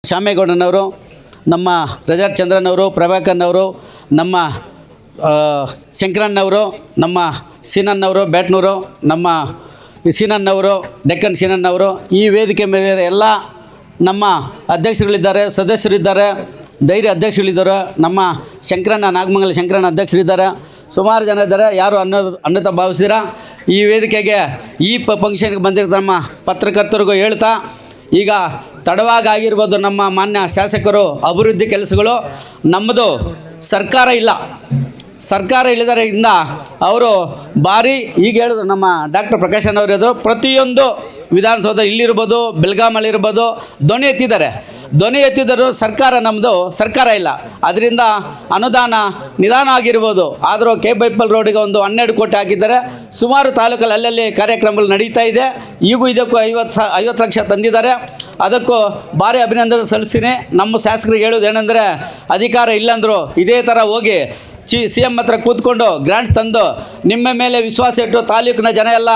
ಶ್ಯಾಮೇಗೌಡನವರು, ನಮ್ಮ ರೆಜಾರ್ಟ್ ಚಂದ್ರನವರು, ಪ್ರಭಾಕರ್ನವರು, ನಮ್ಮ ಶಂಕರಣ್ಣವರು, ನಮ್ಮ ಸೀನಣ್ಣವರು ಬ್ಯಾಟ್ನೂರು, ನಮ್ಮ ಸೀನಣ್ಣವರು ಡೆಕ್ಕನ್ ಸೀನಣ್ಣವರು, ಈ ವೇದಿಕೆ ಮೇಲೆ ಎಲ್ಲ ನಮ್ಮ ಅಧ್ಯಕ್ಷರುಗಳಿದ್ದಾರೆ, ಸದಸ್ಯರಿದ್ದಾರೆ, ಧೈರ್ಯ ಅಧ್ಯಕ್ಷಗಳಿದ್ದಾರೆ, ನಮ್ಮ ಶಂಕರಣ್ಣ ನಾಗಮಂಗಲ ಶಂಕರಣ್ಣ ಅಧ್ಯಕ್ಷರಿದ್ದಾರೆ, ಸುಮಾರು ಜನ ಇದ್ದಾರೆ. ಯಾರು ಅನ್ನತ ಭಾವಿಸಿರ ಈ ವೇದಿಕೆಗೆ ಈ ಫಂಕ್ಷನ್ಗೆ ಬಂದಿರೋ ನಮ್ಮ ಪತ್ರಕರ್ತರಿಗೂ ಹೇಳ್ತಾ, ಈಗ ತಡವಾಗಿರ್ಬೋದು ನಮ್ಮ ಮಾನ್ಯ ಶಾಸಕರು ಅಭಿವೃದ್ಧಿ ಕೆಲಸಗಳು ನಮ್ಮದು ಸರ್ಕಾರ ಇಲ್ಲ, ಸರ್ಕಾರ ಇಲ್ಲದರಿಂದ ಅವರು ಭಾರಿ ಈಗ ಹೇಳಿದ್ರು ನಮ್ಮ ಡಾಕ್ಟರ್ ಪ್ರಕಾಶನವರು ಹೇಳಿದ್ರು, ಪ್ರತಿಯೊಂದು ವಿಧಾನಸೌಧ ಇಲ್ಲಿರ್ಬೋದು, ಬೆಳಗಾಮಲ್ಲಿರ್ಬೋದು ಧ್ವನಿ ಎತ್ತಿದರು. ಸರ್ಕಾರ ನಮ್ಮದು ಸರ್ಕಾರ ಇಲ್ಲ, ಅದರಿಂದ ಅನುದಾನ ನಿಧಾನ ಆಗಿರ್ಬೋದು. ಆದರೂ ಕೆ ಬೈಪಲ್ ರೋಡಿಗೆ ಒಂದು 12 ಕೋಟಿ ಹಾಕಿದ್ದಾರೆ. ಸುಮಾರು ತಾಲೂಕಲ್ಲಿ ಅಲ್ಲಲ್ಲಿ ಕಾರ್ಯಕ್ರಮಗಳು ನಡೀತಾ ಇದೆ. ಈಗೂ ಇದಕ್ಕೂ 50 ಲಕ್ಷ ತಂದಿದ್ದಾರೆ. ಅದಕ್ಕೂ ಭಾರಿ ಅಭಿನಂದನೆ ಸಲ್ಲಿಸ್ತೀನಿ. ನಮ್ಮ ಶಾಸಕರಿಗೆ ಹೇಳೋದು ಏನಂದರೆ, ಅಧಿಕಾರ ಇಲ್ಲಂದರು ಇದೇ ಥರ ಹೋಗಿ CM ಹತ್ರ ಕೂತ್ಕೊಂಡು ಗ್ರಾಂಟ್ಸ್ ತಂದು ನಿಮ್ಮ ಮೇಲೆ ವಿಶ್ವಾಸ ಇಟ್ಟು ತಾಲೂಕಿನ ಜನ ಎಲ್ಲ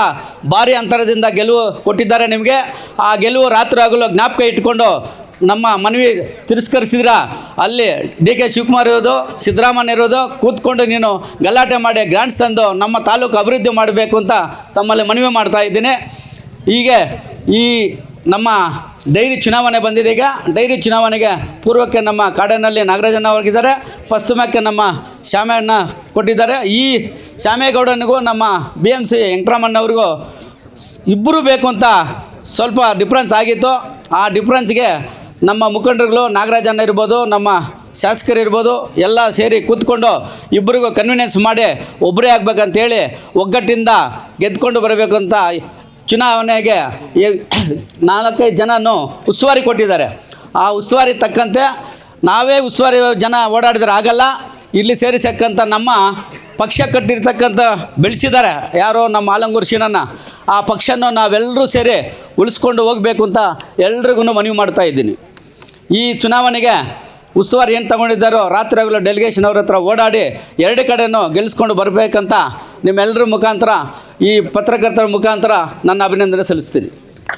ಭಾರಿ ಅಂತರದಿಂದ ಗೆಲುವು ಕೊಟ್ಟಿದ್ದಾರೆ ನಿಮಗೆ. ಆ ಗೆಲುವು ರಾತ್ರಿ ಹಗಲು ಜ್ಞಾಪಕ ಇಟ್ಕೊಂಡು ನಮ್ಮ ಮನವಿ ತಿರಸ್ಕರಿಸಿದ್ರ ಅಲ್ಲಿ DK ಶಿವಕುಮಾರ್ ಇರೋದು, ಸಿದ್ದರಾಮಯ್ಯ ಇರೋದು, ಕೂತ್ಕೊಂಡು ನೀನು ಗಲಾಟೆ ಮಾಡಿ ಗ್ರಾಂಟ್ಸ್ ತಂದು ನಮ್ಮ ತಾಲೂಕು ಅಭಿವೃದ್ಧಿ ಮಾಡಬೇಕು ಅಂತ ತಮ್ಮಲ್ಲಿ ಮನವಿ ಮಾಡ್ತಾ ಇದ್ದೀನಿ. ಹೀಗೆ ಈ ನಮ್ಮ ಡೈರಿ ಚುನಾವಣೆ ಬಂದಿದೆ. ಈಗ ಡೈರಿ ಚುನಾವಣೆಗೆ ಪೂರ್ವಕ್ಕೆ ನಮ್ಮ ಕಾಡನಲ್ಲಿ ನಾಗರಾಜಣ್ಣ ಅವರಿದ್ದಾರೆ, ಪಶ್ಚಿಮಕ್ಕೆ ನಮ್ಮ ಶ್ಯಾಮಣ್ಣ ಕೊಟ್ಟಿದ್ದಾರೆ. ಈ ಶ್ಯಾಮೇಗೌಡನಿಗೂ ನಮ್ಮ BMC ವೆಂಕಟರಾಮಣ್ಣವ್ರಿಗೂ ಇಬ್ಬರು ಬೇಕು ಅಂತ ಸ್ವಲ್ಪ ಡಿಫ್ರೆನ್ಸ್ ಆಗಿತ್ತು. ಆ ಡಿಫ್ರೆನ್ಸ್ಗೆ ನಮ್ಮ ಮುಖಂಡರುಗಳು ನಾಗರಾಜಣ್ಣ ಇರ್ಬೋದು, ನಮ್ಮ ಶಾಸಕರು ಇರ್ಬೋದು, ಎಲ್ಲ ಸೇರಿ ಕೂತ್ಕೊಂಡು ಇಬ್ಬರಿಗೂ ಕನ್ವಿನೆನ್ಸ್ ಮಾಡಿ ಒಬ್ಬರೇ ಆಗಬೇಕಂತೇಳಿ ಒಗ್ಗಟ್ಟಿಂದ ಗೆದ್ಕೊಂಡು ಬರಬೇಕು ಅಂತ ಚುನಾವಣೆಗೆ 4-5 ಜನನು ಉಸ್ತುವಾರಿ ಕೊಟ್ಟಿದ್ದಾರೆ. ಆ ಉಸ್ತುವಾರಿ ತಕ್ಕಂತೆ ನಾವೇ ಉಸ್ತುವಾರಿ ಜನ ಓಡಾಡಿದ್ರೆ ಆಗಲ್ಲ. ಇಲ್ಲಿ ಸೇರಿಸಕ್ಕಂಥ ನಮ್ಮ ಪಕ್ಷ ಕಟ್ಟಿರ್ತಕ್ಕಂಥ ಬೆಳೆಸಿದ್ದಾರೆ ಯಾರೋ ನಮ್ಮ ಆಲಂಗೂರು ಶೀನಣ್ಣ. ಆ ಪಕ್ಷನ ನಾವೆಲ್ಲರೂ ಸೇರಿ ಉಳಿಸ್ಕೊಂಡು ಹೋಗಬೇಕು ಅಂತ ಎಲ್ರಿಗೂ ಮನವಿ ಮಾಡ್ತಾ ಇದ್ದೀನಿ. ಈ ಚುನಾವಣೆಗೆ ಉಸ್ತುವಾರಿ ಏನು ತಗೊಂಡಿದ್ದಾರೋ ರಾತ್ರಿ ಹಗಲು ಡೆಲಿಗೇಷನ್ ಅವ್ರ ಹತ್ರ ಓಡಾಡಿ 2 ಕಡೆನೂ ಗೆಲ್ಲಿಸ್ಕೊಂಡು ಬರಬೇಕಂತ ನಿಮ್ಮೆಲ್ಲರ ಮುಖಾಂತರ, ಈ ಪತ್ರಕರ್ತರ ಮುಖಾಂತರ ನನ್ನ ಅಭಿನಂದನೆ ಸಲ್ಲಿಸ್ತೀನಿ.